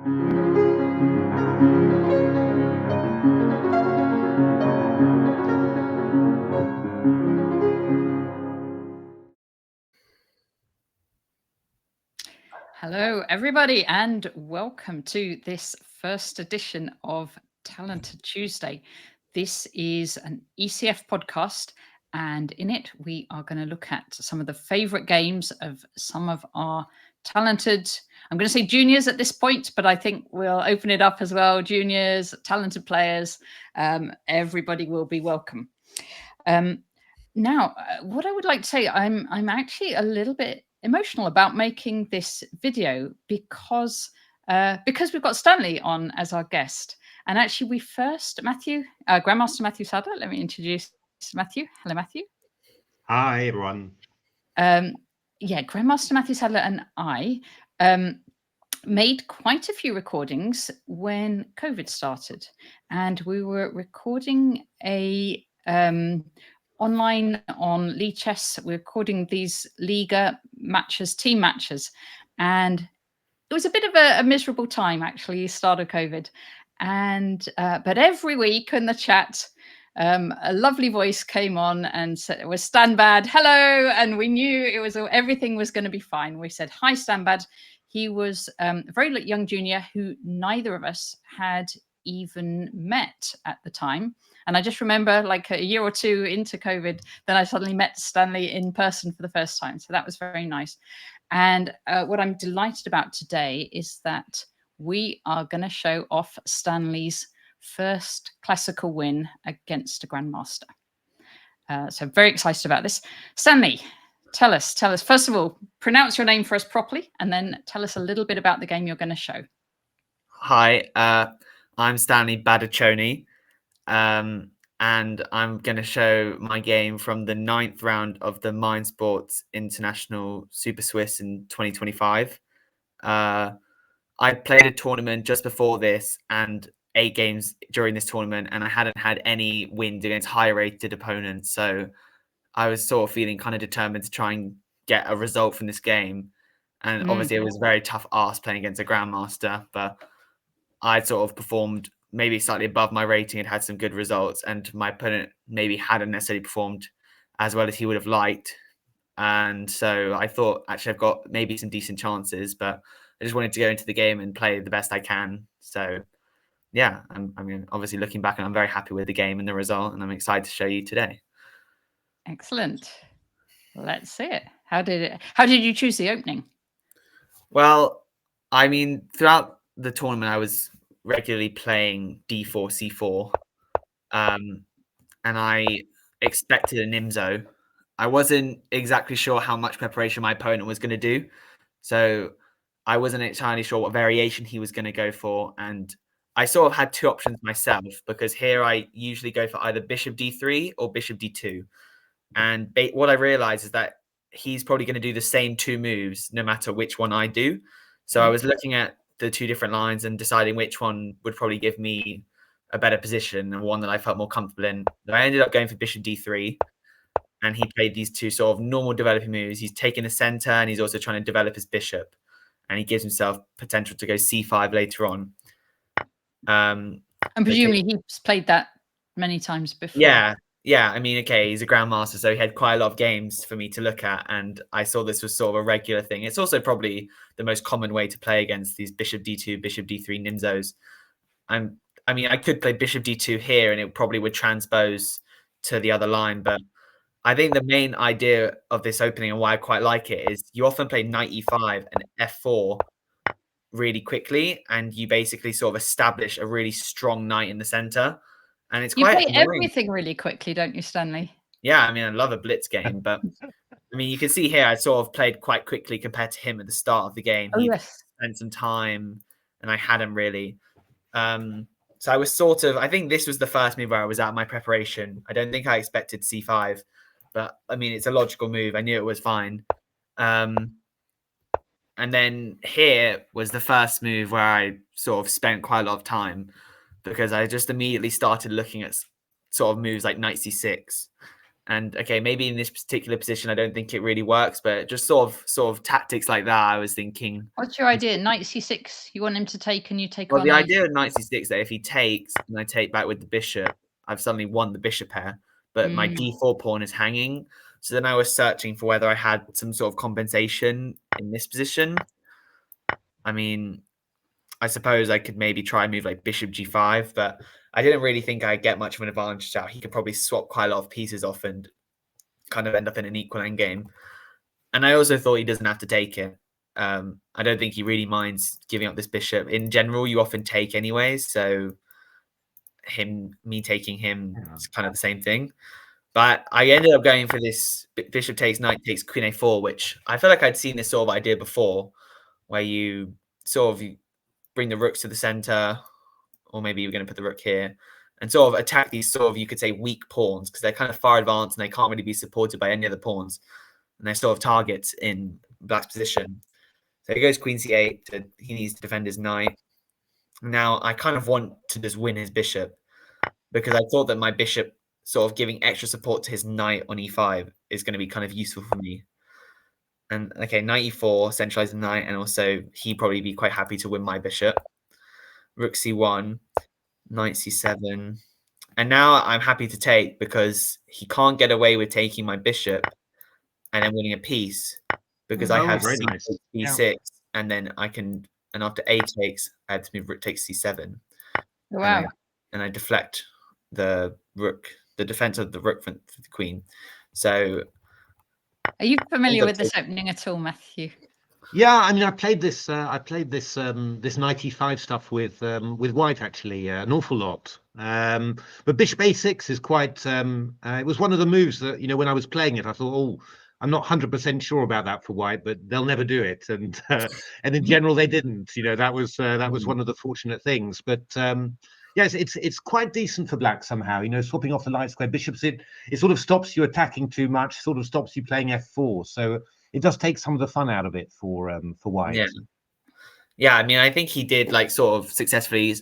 Hello, everybody, and welcome to this first edition of Talented Tuesday. This is an ECF podcast, and in it, we are going to look at some of the favorite games of some of our talented, I'm going to say juniors at this point, but I think we'll open it up as well. Juniors, talented players, everybody will be welcome. Now, what I would like to say, I'm actually a little bit emotional about making this video because we've got Stanley on as our guest. And actually, we first, Grandmaster Matthew Sadler, let me introduce Matthew. Hello, Matthew. Hi, everyone. Grandmaster Matthew Sadler and I made quite a few recordings when COVID started. And we were recording a online on Lee Chess. We're recording these Liga matches, team matches, and it was a bit of a miserable time actually, start of COVID. And but every week in the chat, a lovely voice came on and said it was Stanbad, hello, and we knew it was everything was going to be fine. We said hi, Stanbad. He was a very young junior who neither of us had even met at the time. And I just remember like a year or two into COVID, then I suddenly met Stanley in person for the first time. So that was very nice. And what I'm delighted about today is that we are going to show off Stanley's first classical win against a grandmaster. So very excited about this. Stanley, tell us, first of all, pronounce your name for us properly, and then tell us a little bit about the game you're going to show. Hi, I'm Stanley Badacsonyi, and I'm going to show my game from the 9th round of the Mind Sports International Super Swiss in 2025. I played a tournament just before this and 8 games during this tournament, and I hadn't had any wins against high-rated opponents, so I was sort of feeling kind of determined to try and get a result from this game. And obviously, it was a very tough ask playing against a grandmaster, but I sort of performed maybe slightly above my rating and had some good results, and my opponent maybe hadn't necessarily performed as well as he would have liked. And so I thought, actually, I've got maybe some decent chances, but I just wanted to go into the game and play the best I can. So yeah, I'm obviously looking back, and I'm very happy with the game and the result, and I'm excited to show you today. Excellent. Let's see it. How did you choose the opening? Well, I mean, throughout the tournament, I was regularly playing d4, c4, and I expected a Nimzo. I wasn't exactly sure how much preparation my opponent was going to do, so I wasn't entirely sure what variation he was going to go for, and I sort of had 2 options myself, because here I usually go for either bishop d3 or bishop d2, and what I realized is that he's probably going to do the same 2 moves no matter which one I do. So I was looking at the 2 different lines and deciding which one would probably give me a better position and one that I felt more comfortable in. I ended up going for bishop d3, and he played these 2 sort of normal developing moves. He's taking the center, and he's also trying to develop his bishop, and he gives himself potential to go c5 later on. And presumably he's played that many times before. Yeah, I mean, okay, he's a grandmaster, so he had quite a lot of games for me to look at, and I saw this was sort of a regular thing. It's also probably the most common way to play against these bishop d2, bishop d3 Nimzos. I mean, I could play bishop d2 here, and it probably would transpose to the other line, but I think the main idea of this opening and why I quite like it is you often play knight e5 and f4 really quickly, and you basically sort of establish a really strong knight in the center. And it's quite you play everything really quickly, don't you, Stanley? Yeah, I mean, I love a blitz game, but I mean, you can see here I sort of played quite quickly compared to him at the start of the game. He spent some time, and I hadn't really. So I was sort of, I think this was the first move where I was out of my preparation. I don't think I expected c5, but I mean, it's a logical move. I knew it was fine. And then here was the first move where I sort of spent quite a lot of time, because I just immediately started looking at sort of moves like knight c6. And okay, maybe in this particular position, I don't think it really works, but just sort of tactics like that, I was thinking. What's your idea? Knight c6. You want him to take, and you take Well, on. the idea of knight c6 that if he takes and I take back with the bishop, I've suddenly won the bishop pair, but my d4 pawn is hanging. So then I was searching for whether I had some sort of compensation in this position. I mean, I suppose I could maybe try and move like bishop g5, but I didn't really think I'd get much of an advantage out. He could probably swap quite a lot of pieces off and kind of end up in an equal endgame. And I also thought he doesn't have to take it. I don't think he really minds giving up this bishop. In general, you often take anyways, so me taking him is kind of the same thing. But I ended up going for this bishop takes, knight takes, queen a4, which I feel like I'd seen this sort of idea before, where you sort of bring the rooks to the center, or maybe you're going to put the rook here, and sort of attack these sort of, you could say, weak pawns, because they're kind of far advanced and they can't really be supported by any other pawns. And they're sort of targets in black's position. So he goes queen c8. He needs to defend his knight. Now, I kind of want to just win his bishop, because I thought that my bishop sort of giving extra support to his knight on e5 is going to be kind of useful for me. And okay, knight e4, centralize the knight, and also he'd probably be quite happy to win my bishop. Rook c1, knight c7. And now I'm happy to take, because he can't get away with taking my bishop and then winning a piece, because I have c6, and then I can, and after a takes, I have to move rook takes c7. Wow. And I deflect the rook, the defense of the rook for the queen. So are you familiar with this opening at all, Matthew? Yeah, I mean, I played this this knight e5 stuff with white, actually, an awful lot. But bishop a6 is quite it was one of the moves that, you know, when I was playing it, I thought, oh, I'm not 100% sure about that for white, but they'll never do it. And in general, they didn't. You know, that was one of the fortunate things. But yes, it's quite decent for black somehow. You know, swapping off the light square bishops, it sort of stops you attacking too much, sort of stops you playing f4. So it does take some of the fun out of it for white. Yeah. I mean, I think he did like sort of successfully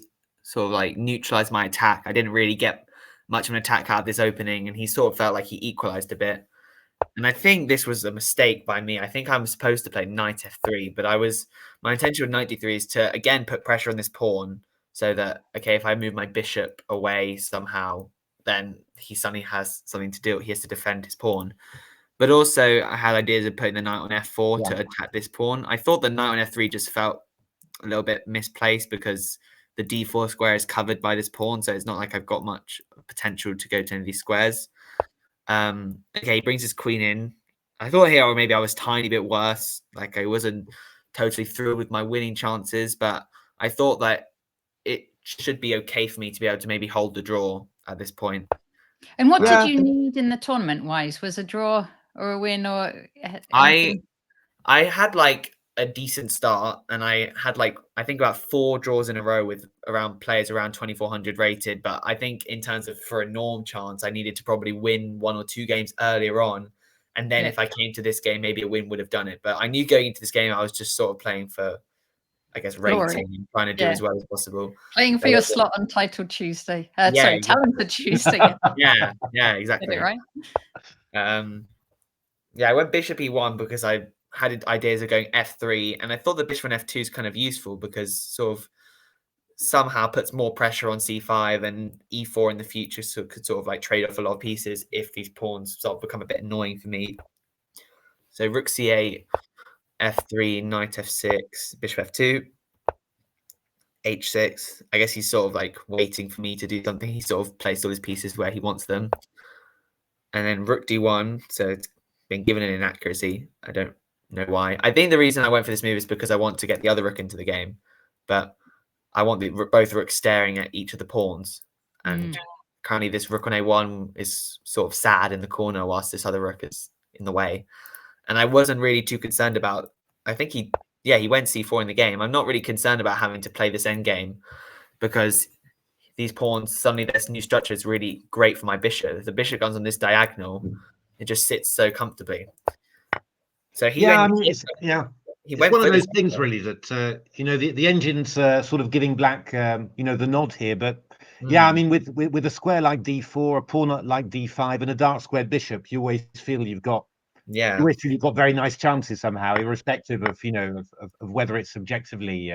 sort of like neutralize my attack. I didn't really get much of an attack out of this opening, and he sort of felt like he equalized a bit. And I think this was a mistake by me. I think I'm supposed to play knight f3, but my intention with knight d3 is to again put pressure on this pawn, so that, okay, if I move my bishop away somehow, then he suddenly has something to do. He has to defend his pawn. But also, I had ideas of putting the knight on f4 to attack this pawn. I thought the knight on f3 just felt a little bit misplaced, because the d4 square is covered by this pawn, so it's not like I've got much potential to go to any of these squares. Okay, he brings his queen in. I thought here, or maybe I was a tiny bit worse. Like, I wasn't totally through with my winning chances, but I thought that it should be okay for me to be able to maybe hold the draw at this point. And what did you need in the tournament wise? Was a draw or a win or anything? I had like a decent start, and I had like, I think about 4 draws in a row with players around 2400 rated. But I think in terms of for a norm chance, I needed to probably win 1 or 2 games earlier on. And then if I came to this game, maybe a win would have done it. But I knew going into this game, I was just sort of playing for, I guess, rating and trying to do as well as possible. Playing for your slot on Titled Tuesday. Sorry, Talented Tuesday. Yeah, exactly. Get it right? Yeah, I went bishop e1 because I had ideas of going f3, and I thought the bishop on f2 is kind of useful, because sort of somehow puts more pressure on c5, and e4 in the future so could sort of like trade off a lot of pieces if these pawns sort of become a bit annoying for me. So rook c8, f3, knight f6, bishop f2, h6. I guess he's sort of like waiting for me to do something. He sort of placed all his pieces where he wants them. And then rook d1, so it's been given an inaccuracy. I don't know why. I think the reason I went for this move is because I want to get the other rook into the game, but I want both rooks staring at each of the pawns. And currently this rook on a1 is sort of sad in the corner whilst this other rook is in the way. And I wasn't really too concerned about, I think he went c4 in the game. I'm not really concerned about having to play this endgame, because these pawns, suddenly this new structure is really great for my bishop. If the bishop comes on this diagonal, it just sits so comfortably. So he went one of those things really that you know, the engine's sort of giving black you know, the nod here, but Yeah, I mean, with a square like d4, a pawn like d5, and a dark squared bishop, you always feel you've got very nice chances somehow, irrespective of of whether it's subjectively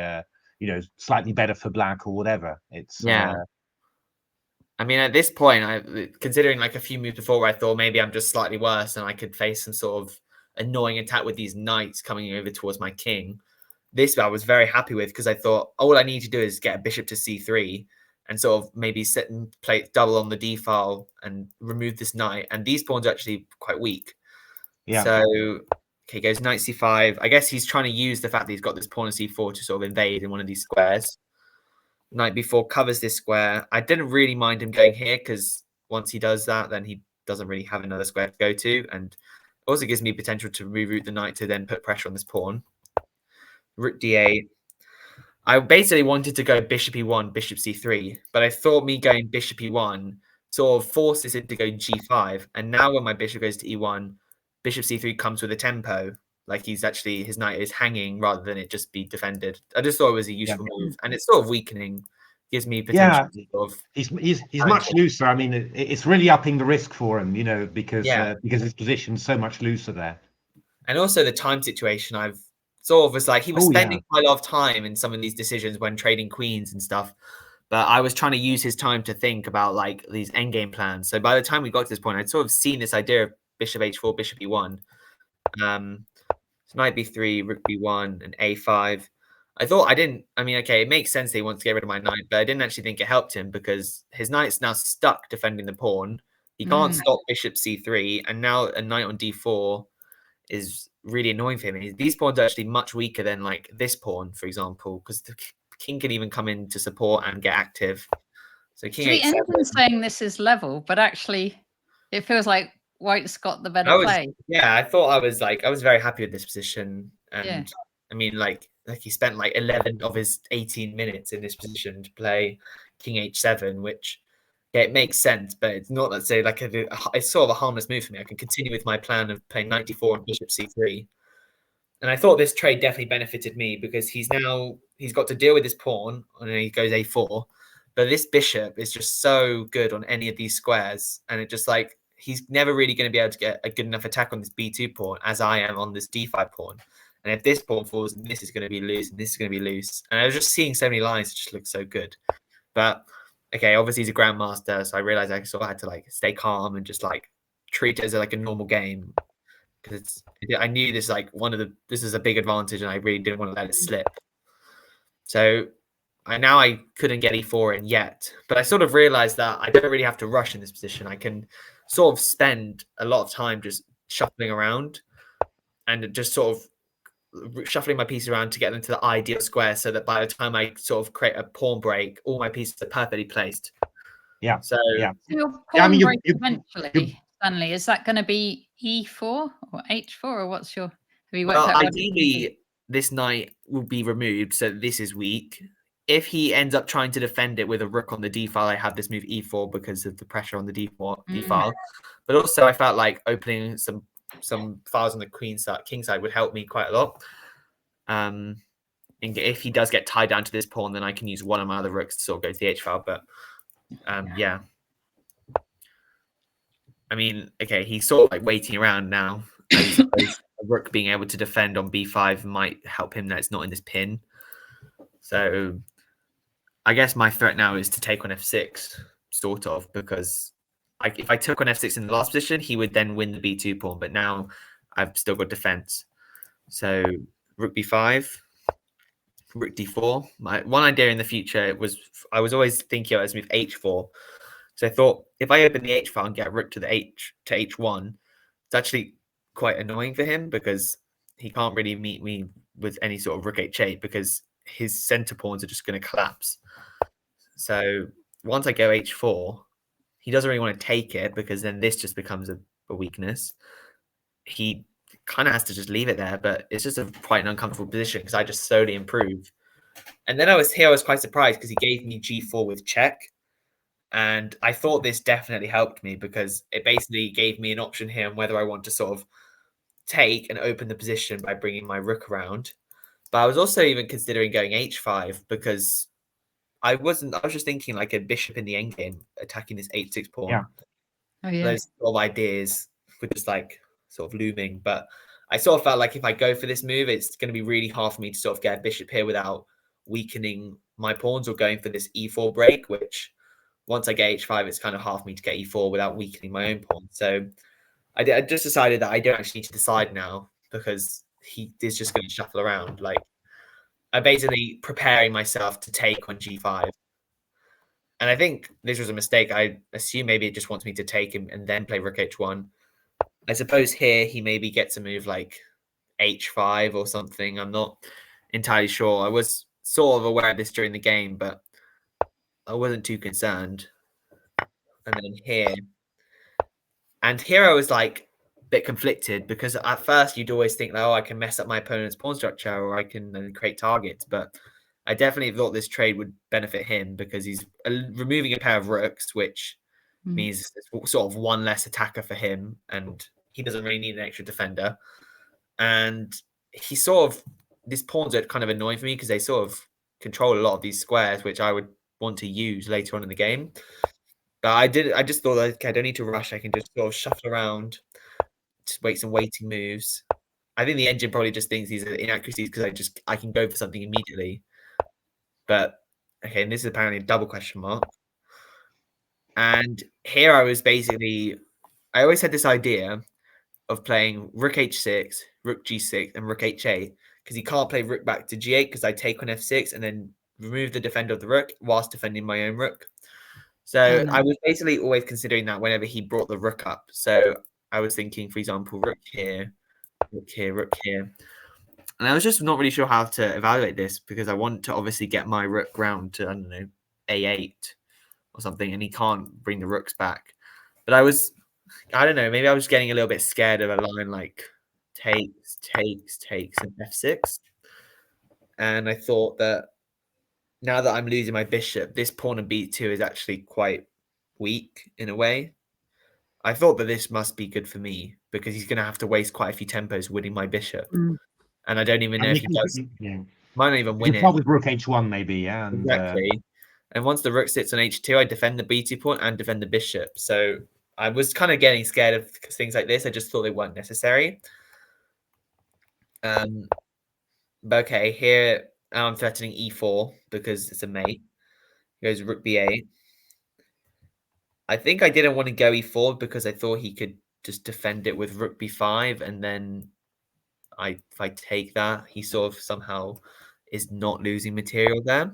slightly better for black or whatever. It's I mean, at this point, considering like a few moves before where I thought maybe I'm just slightly worse and I could face some sort of annoying attack with these knights coming over towards my king. This I was very happy with because I thought all I need to do is get a bishop to c3 and sort of maybe sit and play double on the d file and remove this knight. And these pawns are actually quite weak. Yeah. So okay, goes knight c5. I guess he's trying to use the fact that he's got this pawn on c4 to sort of invade in one of these squares. Knight b4 covers this square. I didn't really mind him going here because once he does that, then he doesn't really have another square to go to, and also gives me potential to reroute the knight to then put pressure on this pawn. Rook d8. I basically wanted to go bishop e1, bishop c3, but I thought me going bishop e1 sort of forces it to go g5. And now when my bishop goes to e1, bishop c3 comes with a tempo. Like his knight is hanging rather than it just be defended. I just thought it was a useful move, and it's sort of weakening. Gives me potential. Yeah, sort of he's much looser. I mean, it's really upping the risk for him, because his position's so much looser there. And also the time situation, I've sort of was like he was spending quite a lot of time in some of these decisions when trading queens and stuff. But I was trying to use his time to think about like these endgame plans. So by the time we got to this point, I'd sort of seen this idea of bishop h4, bishop e1. Knight b3, rook b1, and a5. Okay, it makes sense that he wants to get rid of my knight, but I didn't actually think it helped him because his knight's now stuck defending the pawn. He can't stop bishop c3, and now a knight on d4 is really annoying for him. These pawns are actually much weaker than like this pawn, for example, because the king can even come in to support and get active. So king we end up saying this is level, but actually it feels like white's got the better play. Yeah, I thought I was very happy with this position. And I mean, like he spent like 11 of his 18 minutes in this position to play king h7, which it makes sense, but it's not, let's say, like it's sort of a harmless move for me. I can continue with my plan of playing knight d4 and bishop c3. And I thought this trade definitely benefited me because he's got to deal with this pawn and he goes a4. But this bishop is just so good on any of these squares. And it just like, he's never really going to be able to get a good enough attack on this b2 pawn as I am on this d5 pawn. And if this pawn falls, this is going to be loose and this is going to be loose. And I was just seeing so many lines that just look so good. But okay, obviously he's a grandmaster, so I realized I sort of had to like stay calm and just like treat it as like a normal game because I knew this this is a big advantage and I really didn't want to let it slip. So I couldn't get e4 in yet, but I sort of realized that I don't really have to rush in this position. I can sort of spend a lot of time just shuffling around and just sort of shuffling my pieces around to get them to the ideal square so that by the time I sort of create a pawn break, all my pieces are perfectly placed. Yeah. So your pawn break eventually, Stanley, is that going to be e4 or h4 or what's your? Have you worked out? Ideally, this knight will be removed, so this is weak. If he ends up trying to defend it with a rook on the d file, I have this move e4 because of the pressure on the d file. But also, I felt like opening some files on the king side would help me quite a lot. And if he does get tied down to this pawn, then I can use one of my other rooks to sort of go to the h file. But yeah, I mean, okay, he's sort of like waiting around now. A rook being able to defend on b5 might help him that it's not in this pin. So I guess my threat now is to take on f6, sort of, because if I took on f6 in the last position, he would then win the b2 pawn. But now I've still got defense. So rook b5, rook d4. My one idea in the future I was always thinking of as move h4. So I thought if I open the h file and get a rook to the h1, it's actually quite annoying for him because he can't really meet me with any sort of rook h8 because his center pawns are just going to collapse. So once I go h4, he doesn't really want to take it because then this just becomes a weakness. He kind of has to just leave it there, but it's just quite an uncomfortable position because I just slowly improve. And then I was quite surprised because he gave me g4 with check. And I thought this definitely helped me because it basically gave me an option here on whether I want to sort of take and open the position by bringing my rook around. But I was also even considering going h5 because I was just thinking like a bishop in the endgame attacking this 8-6 pawn. Yeah. Oh yeah. Those sort of ideas were just like sort of looming. But I sort of felt like if I go for this move, it's going to be really hard for me to sort of get a bishop here without weakening my pawns or going for this e4 break, which once I get h5, it's kind of hard for me to get e4 without weakening my own pawn. So I just decided that I don't actually need to decide now because he is just going to shuffle around. Like I'm basically preparing myself to take on g5. And I think this was a mistake. I assume maybe it just wants me to take him and then play rook h1. I suppose here he maybe gets a move like h5 or something. I'm not entirely sure. I was sort of aware of this during the game, but I wasn't too concerned. And then here. And here I was like a bit conflicted because at first you'd always think, like, oh, I can mess up my opponent's pawn structure or I can create targets. But I definitely thought this trade would benefit him because he's removing a pair of rooks, which means it's sort of one less attacker for him. And he doesn't really need an extra defender. And he sort of, these pawns are kind of annoying for me because they sort of control a lot of these squares, which I would want to use later on in the game. But I just thought, okay, I don't need to rush. I can just sort of shuffle around, to make some waiting moves. I think the engine probably just thinks these are inaccuracies because I can go for something immediately. But okay, and this is apparently a double question mark. And here I was basically, I always had this idea of playing rook h6, rook g6, and rook h8 because he can't play rook back to g8 because I take on f6 and then remove the defender of the rook whilst defending my own rook. So I was basically always considering that whenever he brought the rook up. So I was thinking, for example, rook here, rook here, rook here. And I was just not really sure how to evaluate this because I want to obviously get my rook round to, I don't know, a8 or something, and he can't bring the rooks back. But I don't know, maybe I was getting a little bit scared of a line like takes, and f6. And I thought that now that I'm losing my bishop, this pawn on b2 is actually quite weak in a way. I thought that this must be good for me because he's going to have to waste quite a few tempos winning my bishop. And I don't even know if he does. Might not even win it. With rook h1 maybe, yeah. And, exactly. And once the rook sits on h2, I defend the b2 pawn and defend the bishop. So I was kind of getting scared of things like this. I just thought they weren't necessary. But okay, here I'm threatening e4 because it's a mate. He goes rook b8. I think I didn't want to go e4 because I thought he could just defend it with rook b5, and then if I take that, he sort of somehow is not losing material there.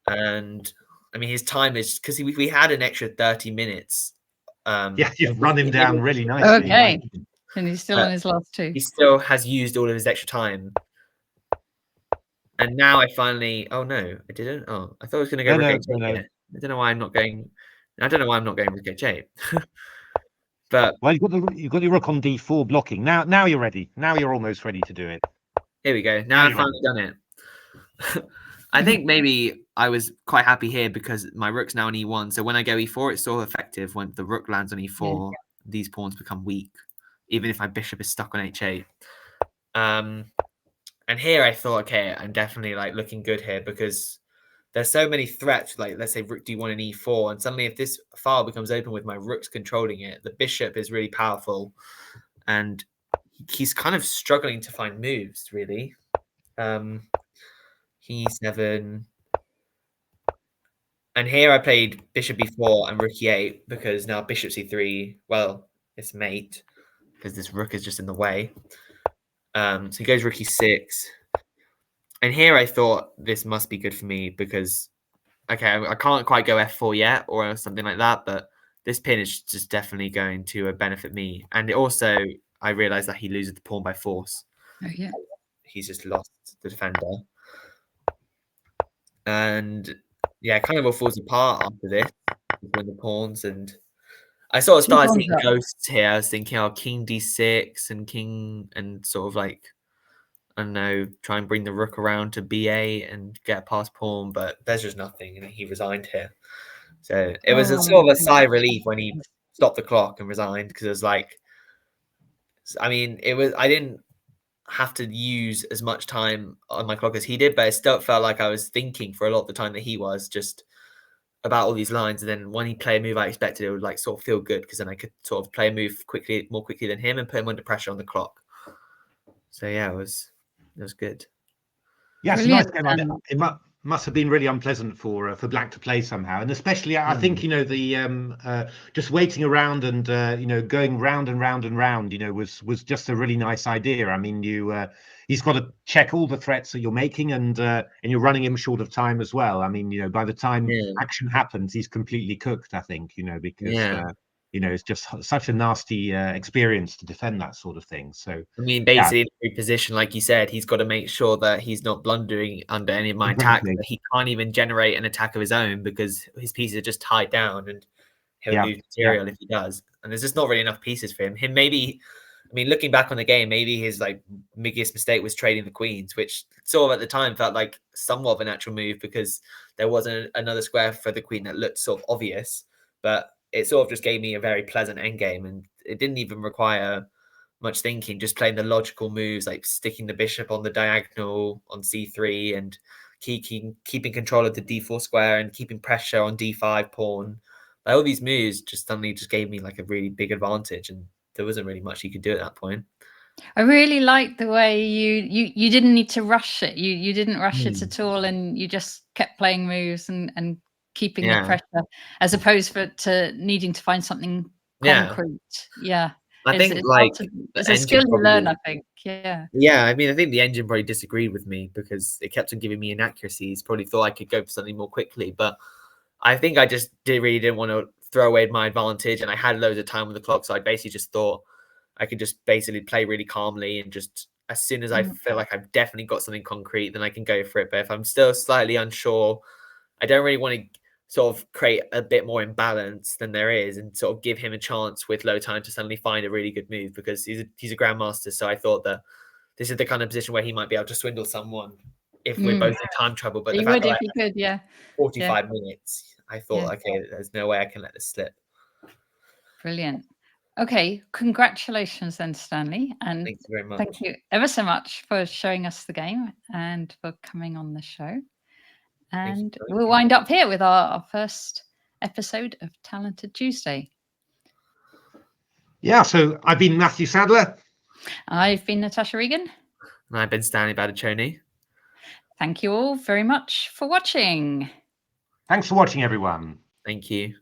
And I mean, his time is because we had an extra 30 minutes. Yeah, you've run him down really nicely. Okay, and he's still on his last two. He still has used all of his extra time. And now I finally, oh no, I didn't. Oh, I thought I was going to go rook h8 here. I don't know why I'm not going. I don't know why I'm not going rook h8. But well, you've got your rook on d4 blocking. Now you're ready. Now you're almost ready to do it. Here we go. Now I've finally done it. I think maybe I was quite happy here because my rook's now on e1. So when I go e4, it's sort of effective. When the rook lands on e4, these pawns become weak, even if my bishop is stuck on h8. And here I thought, okay, I'm definitely like looking good here because there's so many threats, like let's say rook d1 and e4, and suddenly if this file becomes open with my rooks controlling it, the bishop is really powerful, and he's kind of struggling to find moves, really. E7. And here I played bishop b4 and rook e8 because now bishop c3, well, it's mate because this rook is just in the way. So he goes rook e6. And here I thought this must be good for me because, okay, I can't quite go f4 yet or something like that, but this pin is just definitely going to benefit me. And also, I realized that he loses the pawn by force. Oh, yeah. He's just lost the defender. And yeah, it kind of all falls apart after this with the pawns. And I sort of started seeing ghosts here. I was thinking, oh, king d6 and king, and sort of like, I don't know, try and bring the rook around to b8 and get a past pawn, but there's just nothing, and he resigned here. So it was a sort of a sigh of relief when he stopped the clock and resigned because it was like, I mean, I didn't have to use as much time on my clock as he did, but it still felt like I was thinking for a lot of the time that he was just about all these lines. And then when he played a move I expected, it would like sort of feel good because then I could sort of play a move more quickly than him and put him under pressure on the clock. So yeah, it was good. Yeah, it's a nice Brilliant. game. It must have been really unpleasant for Black to play somehow, and especially I think the just waiting around and going round and round and round, was just a really nice idea. I mean, he's got to check all the threats that you're making, and you're running him short of time as well. I mean, by the time action happens, he's completely cooked. I think because. It's just such a nasty experience to defend that sort of thing. So, I mean, basically, in every position, like you said, he's got to make sure that he's not blundering under any of my attacks. That he can't even generate an attack of his own because his pieces are just tied down, and he'll lose material if he does. And there's just not really enough pieces for him. Looking back on the game, maybe his like biggest mistake was trading the queens, which sort of at the time felt like somewhat of a natural move because there wasn't another square for the queen that looked sort of obvious, but it sort of just gave me a very pleasant endgame, and it didn't even require much thinking, just playing the logical moves like sticking the bishop on the diagonal on c3 and keeping control of the d4 square and keeping pressure on d5 pawn. Like, all these moves just suddenly just gave me like a really big advantage, and there wasn't really much you could do at that point. I really liked the way you didn't need to rush it. You didn't rush it at all, and you just kept playing moves and keeping the pressure, as opposed to needing to find something concrete. I think it's a skill you learn, I think. Yeah, I mean, I think the engine probably disagreed with me because it kept on giving me inaccuracies. Probably thought I could go for something more quickly, but I think I just really didn't want to throw away my advantage, and I had loads of time on the clock, so I basically just thought I could just basically play really calmly, and just as soon as I feel like I've definitely got something concrete, then I can go for it. But if I'm still slightly unsure, I don't really want to sort of create a bit more imbalance than there is and sort of give him a chance with low time to suddenly find a really good move, because he's a grandmaster. So I thought that this is the kind of position where he might be able to swindle someone if we're both in time trouble. But he would if he could, 45 minutes, I thought, okay, there's no way I can let this slip. Brilliant. Okay, congratulations then, Stanley, and thank you very much. Thank you ever so much for showing us the game and for coming on the show. And we'll wind up here with our first episode of Talented Tuesday. Yeah, so I've been Matthew Sadler. I've been Natasha Regan. And I've been Stanley Badacsonyi. Thank you all very much for watching. Thanks for watching, everyone. Thank you.